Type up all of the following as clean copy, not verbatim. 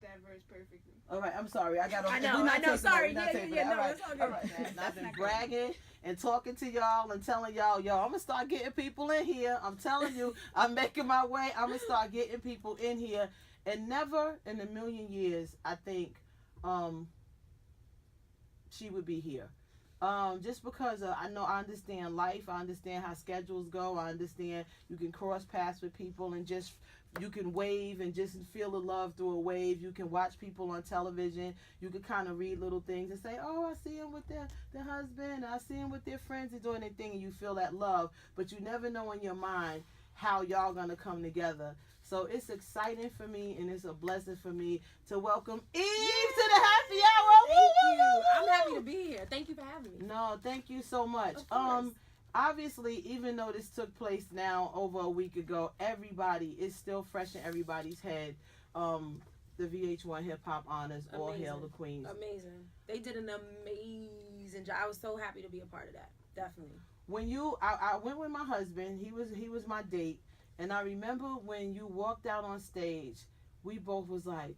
that verse perfectly. All right, I'm sorry. I got. I know. Sorry. Yeah. No, All it's all all good. right. I've been bragging and talking to y'all and telling y'all, yo, I'm gonna start getting people in here. I'm telling you, I'm making my way. I'm gonna start getting people in here, and never in a million years, I think, um, she would be here. Just because I understand life, I understand how schedules go, I understand you can cross paths with people and just you can wave and just feel the love through a wave. You can watch people on television. You can kind of read little things and say, "Oh, I see them with their husband. I see them with their friends and doing their thing," and you feel that love. But you never know in your mind how y'all gonna come together. So it's exciting for me and it's a blessing for me to welcome Eve to the happy hour. Thank you. I'm happy to be here. Thank you for having me. No, thank you so much. Of course. Obviously, even though this took place now over a week ago, everybody is still fresh in everybody's head. The VH1 Hip Hop Honors, All Hail the Queens. Amazing. They did an amazing job. I was so happy to be a part of that. Definitely. When I went with my husband. He was my date, and I remember when you walked out on stage, we both was like,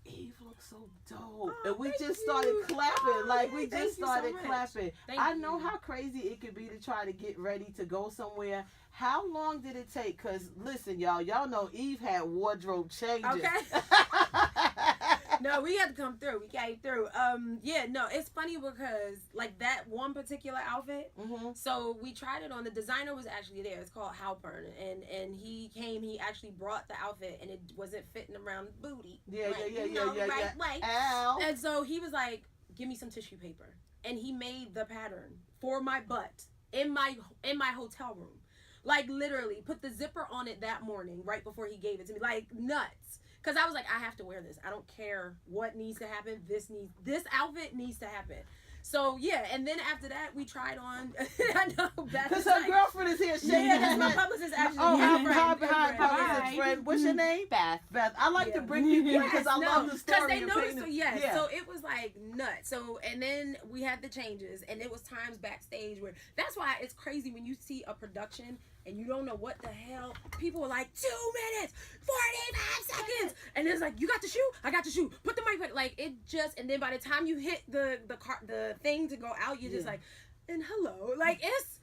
Eve looks so dope. Oh, and we thank just you. started clapping. Oh, like, yeah, we thank just you so started much. clapping. Thank I know you. how crazy it could be to try to get ready to go somewhere. How long did it take? Because, listen, y'all know Eve had wardrobe changes. Okay. No, we had to come through. We came through. Yeah, no, it's funny because like that one particular outfit. Mm-hmm. So we tried it on. The designer was actually there. It's called Halpern, and he came. He actually brought the outfit, and it wasn't fitting around the booty. Yeah, like, yeah. Right way. Ow. And so he was like, "Give me some tissue paper," and he made the pattern for my butt in my hotel room. Like literally, put the zipper on it that morning, right before he gave it to me. Like nuts. Because I was like, I have to wear this. I don't care what needs to happen. This outfit needs to happen. So yeah, and then after that, we tried on. I know because her girlfriend is here. Yeah, that's my publicist actually. Hi, Hi. publicist friend. What's your name? Beth. Beth. I like to bring people in because I love the story. Because they of noticed. So yeah. So it was like nuts. So and then we had the changes, and it was times backstage where that's why it's crazy when you see a production and you don't know what the hell. People are like 2 minutes, 45 seconds, and it's like you got the shoe, I got the shoe. Put the mic, like it just. And then by the time you hit the thing to go out, you're just like, and hello, like it's.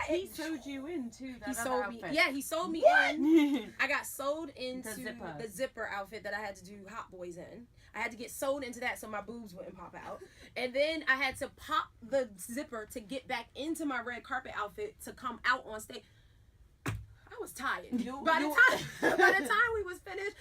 He sewed you into that he sold outfit. me. Yeah, he sold me What? in. I got sold into zipper. the zipper outfit that I had to do Hot Boys in. I had to get sold into that so my boobs wouldn't pop out. And then I had to pop the zipper to get back into my red carpet outfit to come out on stage. I was tired. By the time we was finished,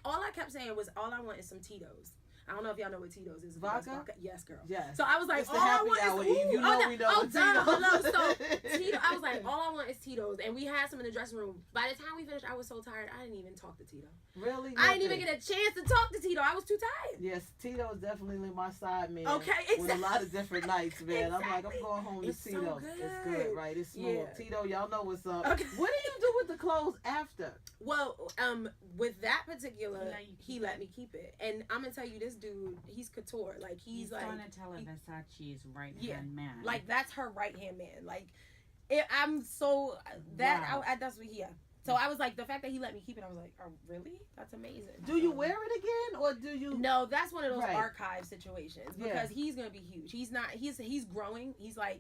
all I kept saying was, all I want is some Tito's. I don't know if y'all know what Tito's is. Vodka? Yes, girl. Yes. So I was like, It's the all I happy want hour, is Eve. You know we know what Tito's. Hello. So Tito, I was like, all I want is Tito's, and we had some in the dressing room. By the time we finished, I was so tired, I didn't even talk to Tito. Really? I didn't even get a chance to talk to Tito. I was too tired. Yes, Tito is definitely my side man. Okay, exactly. With a lot of different nights, man. Exactly. I'm like, I'm going home to It's so Tito. good. It's good, right? It's smooth. Yeah. Tito, y'all know what's up. Okay. What do you do with the clothes after? Well, with that particular, He let you he let me keep it, and I'm gonna tell you, this dude, he's couture. Like he's like Donatella Versace's right hand man. like that's her right hand man. Like I'm so that Wow. that's what he. Yeah. So I was like, the fact that he let me keep it, I was like, oh, really? That's amazing. Do you wear it again, or do you? No, that's one of those Right. archive situations Yeah. because he's gonna be huge. He's not. He's growing. He's like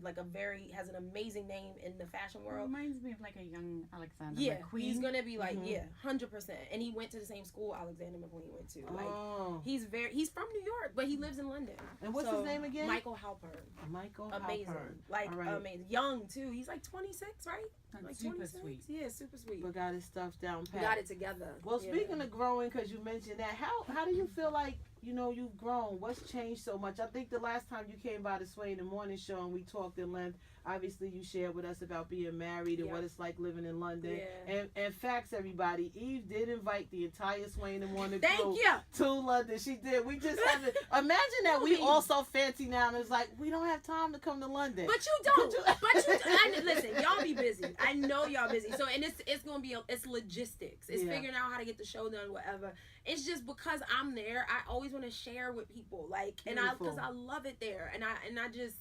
like a very has an amazing name in the fashion world. Reminds me of like a young Alexander Yeah, McQueen. he's gonna be like Mhm. 100%. And he went to the same school Alexander McQueen went to. Like Oh. he's from New York, but he lives in London. And what's So, his name again? Michael Halpern. Michael Amazing, Halpern. like All right. amazing, young too. He's like 26, right? And Like super 26? sweet. Yeah, super sweet. But got his stuff down pat. Got it together. Well, Yeah. speaking of growing, because you mentioned that, how do you feel like, you've grown? What's changed so much? I think the last time you came by the Sway in the Morning show and we talked in length, obviously you shared with us about being married and Yeah. what it's like living in London. Yeah. And facts, everybody, Eve did invite the entire Sway in the Morning Thank crew you. to London. She did. We just haven't. Imagine that we all so fancy now and it's like, we don't have time to come to London. But you don't. Listen, y'all be busy. I know y'all busy. So and it's gonna be it's logistics. It's Yeah. figuring out how to get the show done, whatever. It's just because I'm there. I always want to share with people, like, and Beautiful. because I love it there, and I just.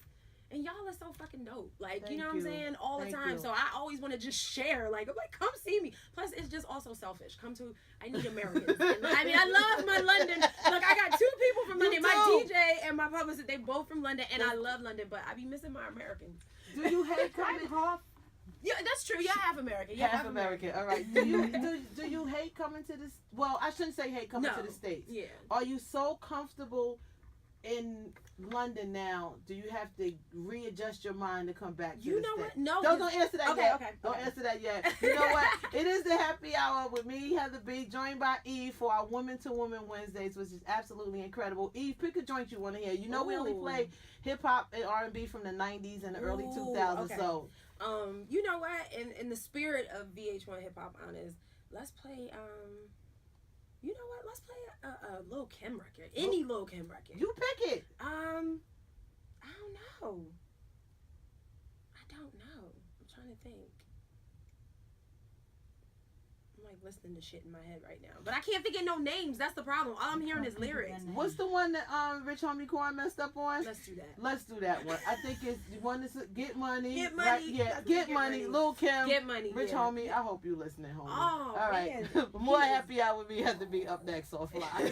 And y'all are so fucking dope. Like, Thank you know what you. I'm saying? All the Thank time. you. So I always want to just share. Like, I'm like, come see me. Plus, it's just also selfish. I need Americans. And, I mean, I love my London. Look, I got 2 people from London. My DJ and my publicist, they both from London. And I love London, but I be missing my Americans. Do you hate coming? Yeah, that's true. You're half American. You're Half American. All right. Do you hate coming to this? Well, I shouldn't say hate coming to the States. Yeah. Are you so comfortable in London now? Do you have to readjust your mind to come back to You the know States? what? No. Don't answer that yet. Okay. Don't answer that yet. You know what? It is the happy hour with me, Heather B, joined by Eve for our Women to Women Wednesdays, which is absolutely incredible. Eve, pick a joint you want to hear. You know we only play hip hop and R&B from the 90s and the early 2000s. Okay. So, you know what? In the spirit of VH1 Hip Hop Honors, let's play. You know what? Let's play a Lil Kim record. Any Lil Kim record. you pick it. I don't know. I'm trying to think. I'm like listening to shit in my head right now, but I can't think of no names. That's the problem. All I'm hearing is lyrics. What's the one that Rich Homie Quan messed up on? Let's do that. Let's do that one. I think it's the one that's Get Money. Get Money. Right? Yeah, That's Get Money. Lil Kim. Get Money. Rich yeah. Homie, I hope you listening, homie. Oh, all right. man. More happy hour with me has to be up next on Fly.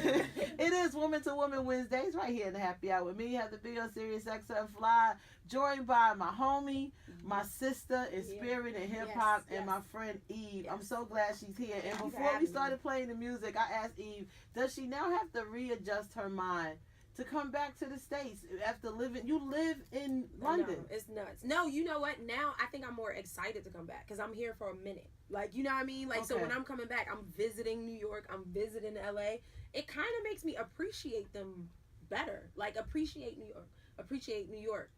It is Woman to Woman Wednesdays right here in the happy hour with me, has to be on Sirius XM Fly, joined by my homie, my sister in spirit and hip hop, and my friend Eve. I'm so glad she's here. And before we started playing the music, I asked Eve, does she now have to readjust her mind to come back to the States after you live in London? No, it's nuts. No, you know what? Now I think I'm more excited to come back because I'm here for a minute. Like, you know what I mean? Like, so when I'm coming back, I'm visiting New York, I'm visiting LA. It kind of makes me appreciate them better. Like, appreciate New York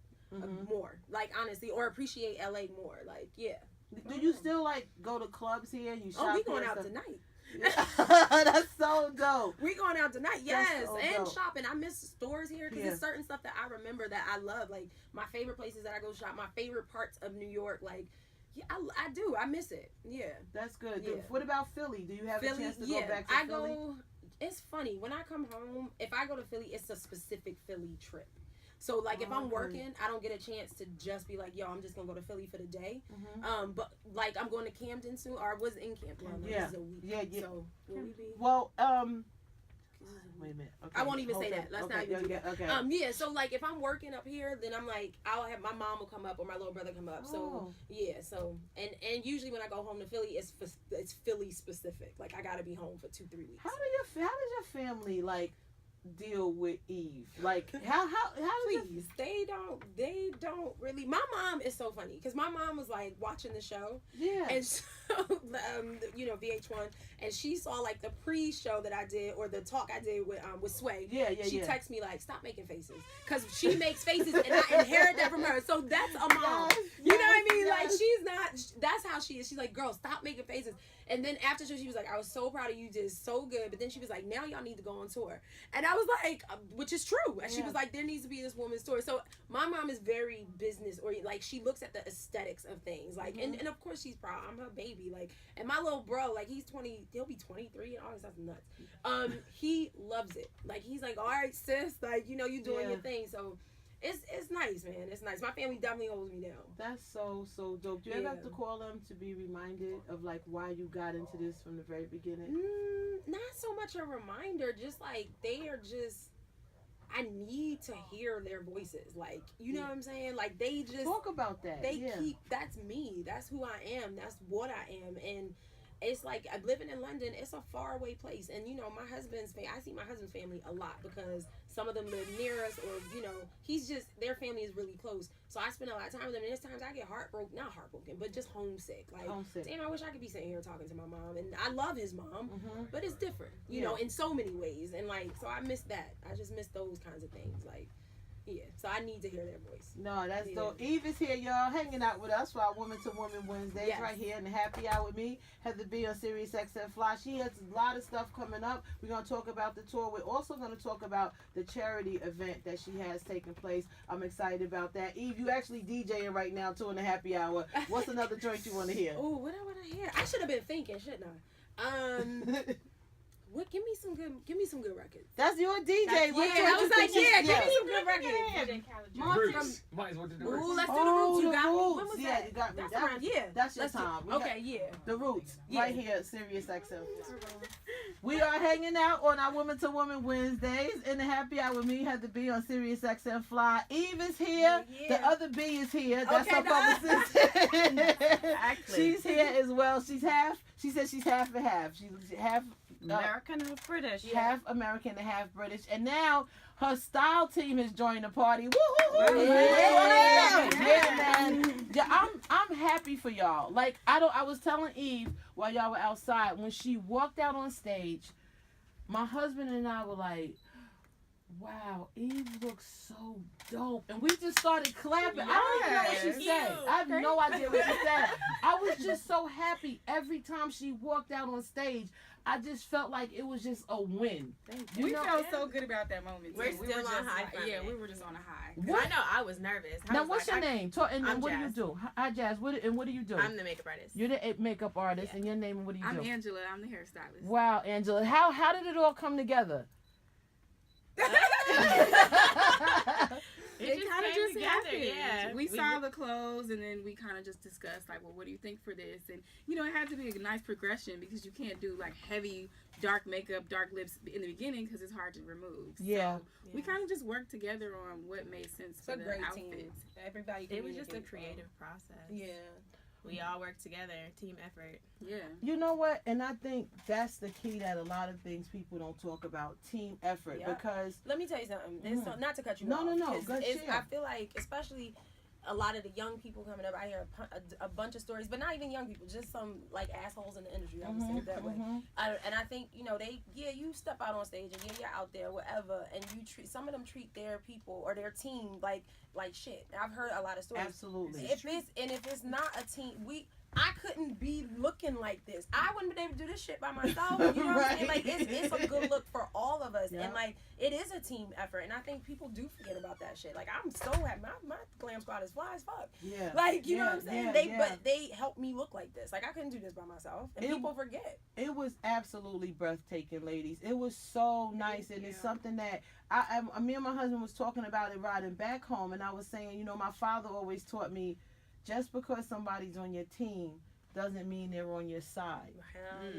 more. Like, honestly, or appreciate LA more. Like, yeah. Do you still like go to clubs here? You shop? Oh, we going out tonight. That's so dope. We going out tonight, yes, so and dope. shopping. I miss stores here because there's certain stuff that I remember that I love. Like my favorite places that I go shop, my favorite parts of New York. Like, yeah, I do. I miss it. Yeah, that's good. Yeah. What about Philly? Do you have a chance to go back to Philly? It's funny when I come home. If I go to Philly, it's a specific Philly trip. So, like, if I'm working, I don't get a chance to just be like, yo, I'm just going to go to Philly for the day. But, like, I'm going to Camden soon, or I was in Camden. Yeah. This is a week. Yeah. So, will we be? Well, wait a minute. Okay. I won't even say that. Let's not even do that. Okay. Yeah, so, like, if I'm working up here, then I'm like, I'll have my mom will come up or my little brother come up. So, yeah, so, and usually when I go home to Philly, it's Philly specific. Like, I got to be home for 2-3 weeks. How does your family, like, deal with Eve? Like, how please, they don't really. My mom is so funny because my mom was like watching the show, and so you know, VH1, and she saw like the pre-show that I did or the talk I did with Sway. She texted me like, stop making faces, because she makes faces and I inherit that from her. So that's a mom. You know what I mean? Like, she's not. That's how she is. She's like, girl, stop making faces. And then after she was like, I was so proud of you, did so good. But then she was like, now y'all need to go on tour. And I was like, which is true. And she was like, there needs to be this woman's story. So my mom is very business oriented. Like, she looks at the aesthetics of things. Like, and of course she's proud. I'm her baby. Like, and my little bro, like, he's 20, he'll be 23 and all this stuff's nuts. He loves it. Like, he's like, all right, sis, like, you know, you doing your thing. So it's nice, man. It's nice. My family definitely holds me down. That's so dope. Do you ever have to call them to be reminded of like why you got into this from the very beginning? Not so much a reminder, just like they are just. I need to hear their voices. Like, you know what I'm saying? Like, they just talk about that. They keep. That's me. That's who I am. That's what I am. And it's like, living in London, it's a faraway place. And, you know, my husband's family, I see my husband's family a lot because some of them live near us, or, you know, their family is really close. So I spend a lot of time with them. And there's times I get not heartbroken, but just homesick. Like, damn, I wish I could be sitting here talking to my mom. And I love his mom, but it's different, you know, in so many ways. And, like, so I miss that. I just miss those kinds of things. Like, yeah, so I need to hear their voice. No, that's dope. Eve is here, y'all, hanging out with us for our Woman to Woman Wednesdays right here in the happy hour with me. Heather B on Sirius XM Fly. She has a lot of stuff coming up. We're going to talk about the tour. We're also going to talk about the charity event that she has taken place. I'm excited about that. Eve, you actually DJing right now too in the happy hour. What's another joint you want to hear? Oh, what I want to hear? I should have been thinking, shouldn't I? What? Give me some good records. That's your DJ. I was like, give me some good records. Roots. Might as well do the Roots. Ooh, let's do the Roots. You got me. When was Yeah, that? you got me. That's around, That's your Let's time. Okay, yeah. The Roots, Yeah. right here at Sirius XM. We are hanging out on our Woman to Woman Wednesdays in the happy hour. Me had to be on Sirius XM Fly. Eve is here. Yeah. The other B is here. That's Okay, her publicist. Exactly. She's here as well. She said she's half and half. She's half American and British. half American and half British. And now her style team has joined the party. Woo-hoo-hoo. Yeah, man. Yeah, I'm happy for y'all. Like I was telling Eve while y'all were outside, when she walked out on stage, my husband and I were like, wow, Eve looks so dope. And we just started clapping. I don't even know what she said. I have no idea what she said. I was just so happy every time she walked out on stage. I just felt like it was just a win. We felt so good about that moment. We're too. still on high from Yeah, it. we were just on a high. What? I know I was nervous. Now, what's your name? And I'm what Jazz. do you do? Hi, Jazz. What do you do? I'm the makeup artist. You're the makeup artist, Yeah. and your name and what do you I'm do? Angela. I'm the hairstylist. Wow, Angela. How did it all come together? It kind of came just together, happened. yeah. We saw the clothes, and then we kind of just discussed, like, well, what do you think for this? And, you know, it had to be a nice progression because you can't do, like, heavy, dark makeup, dark lips in the beginning because it's hard to remove. Yeah. So we kind of just worked together on what made sense It's for a the great outfits. team. Everybody. It was just a communicated well. creative process. Yeah. We all worked together, team effort. Yeah. You know what? And I think that's the key that a lot of things people don't talk about, team effort. Yeah. Because Let me tell you something. There's not to cut you No, off. no, no. 'cause Go it's- share. I feel like, especially a lot of the young people coming up, I hear a bunch of stories, but not even young people, just some like assholes in the industry. I would say it that way. And I think, you know, you step out on stage and you're out there, whatever, and some of them treat their people or their team like shit. I've heard a lot of stories. Absolutely. If it's not a team, I couldn't be looking like this. I wouldn't be able to do this shit by myself. You know what I'm saying? Like it's a good look for all of us, and like it is a team effort. And I think people do forget about that shit. Like I'm so happy. My glam squad is fly as fuck. Yeah. Like you know what I'm saying? Yeah, But they helped me look like this. Like I couldn't do this by myself, and people forget. It was absolutely breathtaking, ladies. It was so nice, and it's something that me and my husband was talking about it riding back home, and I was saying, you know, my father always taught me, just because somebody's on your team doesn't mean they're on your side.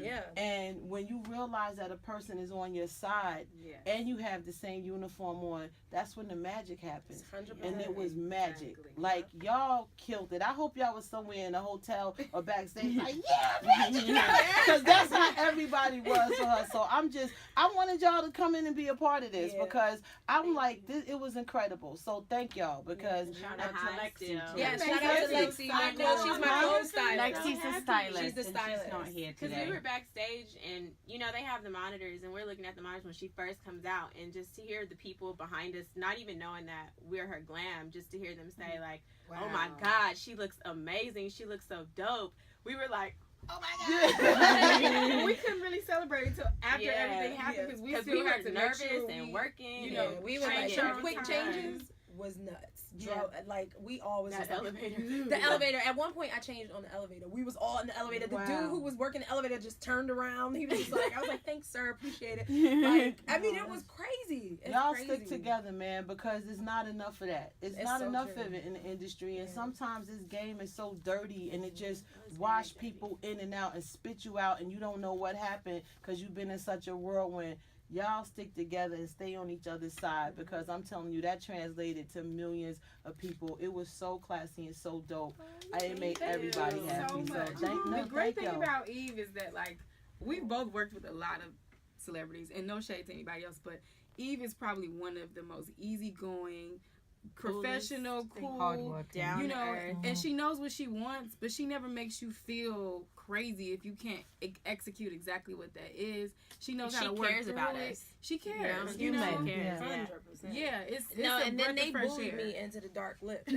Yeah. And when you realize that a person is on your side and you have the same uniform on, that's when the magic happens. 100%. And it was magic. Exactly. Like, y'all killed it. I hope y'all was somewhere in a hotel or backstage like, yeah, magic. Because that's how everybody was for her. So I wanted y'all to come in and be a part of this because I'm like, it was incredible. So thank y'all because Shout out to Lexi. Yeah, shout out to Lexi. I know she's my co-stylist. Lexi's the stylist. She's the and stylist. She's not here Because today. we were backstage and, you know, they have the monitors and we're looking at the monitors when she first comes out, and just to hear the people behind us, not even knowing that we're her glam, just to hear them say like, oh my God, she looks amazing. She looks so dope. We were like, oh my God. We couldn't really celebrate until after everything happened because we still were had to nervous make sure and working. You know, we were like, trying to some quick get on time. changes was nuts. Like we always That elevator. The elevator. At one point, I changed on the elevator. We was all in the elevator. The dude who was working the elevator just turned around. He was just like, I was like, thanks, sir, appreciate it. Like, I mean, it was crazy. Y'all stick together, man, because it's not enough of that. It's not so enough true. of it in the industry, and sometimes this game is so dirty, and it just wash people in and out and spit you out, and you don't know what happened because you've been in such a whirlwind. Y'all stick together and stay on each other's side, because I'm telling you, that translated to millions of people. It was so classy and so dope. It made everybody happy. So So much. The great thing y'all. about Eve is that, like, we've both worked with a lot of celebrities, and no shade to anybody else, but Eve is probably one of the most easygoing, professional, cool, down you to know, earth. and she knows what she wants, but she never makes you feel crazy if you can't execute exactly what that is. She knows how to work cares through about it. us. She cares. You You know? know, cares. 100%. Yeah, it's No, a and then breath they of fresh bullied air. me into the dark lip. She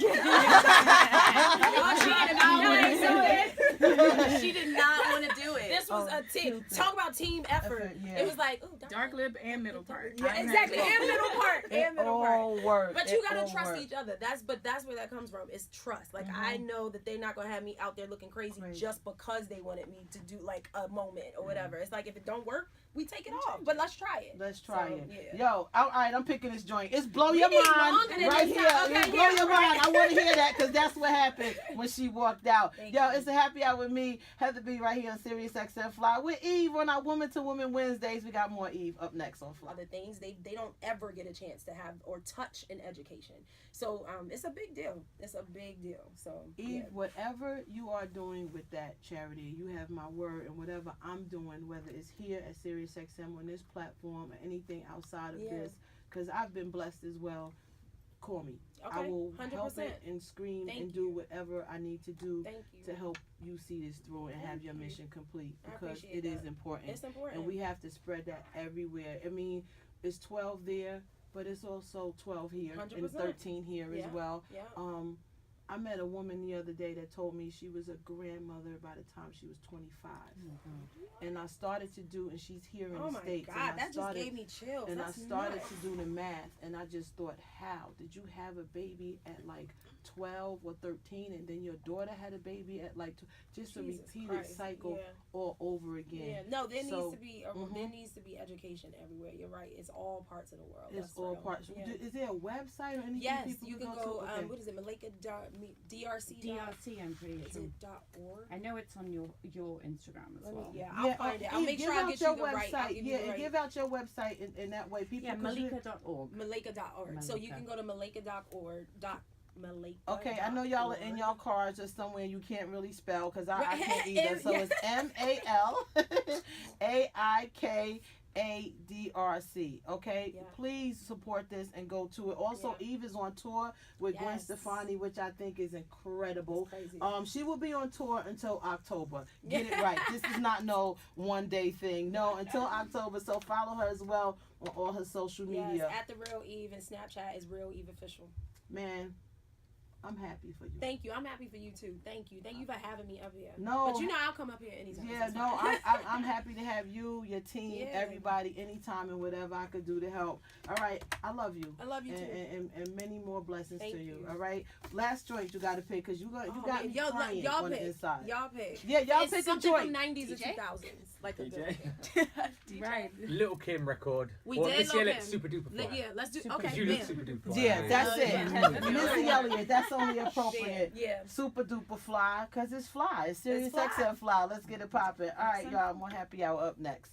did not want to do it. this was a team. Talk about team effort. Yeah. It was like, ooh, Dark lip and middle part. Yeah, exactly. And middle part. And middle part. Work. But you gotta trust each other. That's where that comes from. Is trust. Like I know that they're not gonna have me out there looking crazy just because they wanted me to do like a moment or whatever. It's like if it don't work, we take it off. But let's try it. Let's try it. Yeah. Yo, all right, I'm picking this joint. It's blow your mind right here. It's blow your mind. I want to hear that because that's what happened when she walked out. Yo, it's a happy hour with me, Heather B, right here on Sirius XM Fly with Eve on our Woman to Woman Wednesdays. We got more Eve up next on Fly. Other things they don't ever get a chance to have or touch in education. So it's a big deal. It's a big deal. So Eve, whatever you are doing with that charity, you have my word, and whatever I'm doing, whether it's here at Sirius XM on this platform or anything outside of this, because I've been blessed as well. Call me. Okay, I will 100%. help it and scream and do whatever I need to do to help you see this through and have your mission complete, because it is important. It's important. And we have to spread that everywhere. I mean, it's 12 there, but it's also 12 here 100%. And 13 here as well. Yeah. I met a woman the other day that told me she was a grandmother by the time she was 25. And I started to do, and she's here in the States. Oh my God, that just gave me chills. And I started to do the math, and I just thought, how? Did you have a baby at like 12 or 13, and then your daughter had a baby at like just a repeated cycle all over again? Yeah, no, there needs to be education everywhere. You're right. It's all parts of the world. It's all parts. Yeah. Is there a website or anything? Yes, people you can go. What is it? DRC. I'm pretty sure. Is it .org? I know it's on your Instagram as well. I'll find it. I'll make sure I get you the right. Give out your website, and that way people. Yeah, Malika.org. Malika.org. So you can go to Malika.org. Malika. Okay, I know y'all are in y'all cars or somewhere you can't really spell because I can't either. So it's MALAIKADRC. Okay, please support this and go to it. Also, Eve is on tour with Gwen Stefani, which I think is incredible. She will be on tour until October. Get it right. This is not no one day thing. No, until October. So follow her as well on all her social media. Yes, at the Real Eve, and Snapchat is Real Eve Official. Man, I'm happy for you. Thank you. I'm happy for you too. Thank you. Thank you for having me up here. No, but I'll come up here anytime. Yeah, no, I'm happy to have you, your team, everybody, anytime and whatever I could do to help. All right, I love you. I love you too. And many more blessings to you. All right, last joint you got to pick because you got me crying y'all on pick. the inside. Y'all pick. Yeah, y'all pick a joint. From 90s or 2000s, like a DJ. Right. Little Kim record. We or did this year, Lil' let's Kim. Super Duper Fly. Yeah, let's do. Because Okay, you look Super Duper Fly. Yeah, that's it. Missy Elliott, that's only appropriate. Yeah. Super duper fly, because it's fly. It's Sirius XM Fly. Let's get it popping. All right, y'all, more happy hour up next.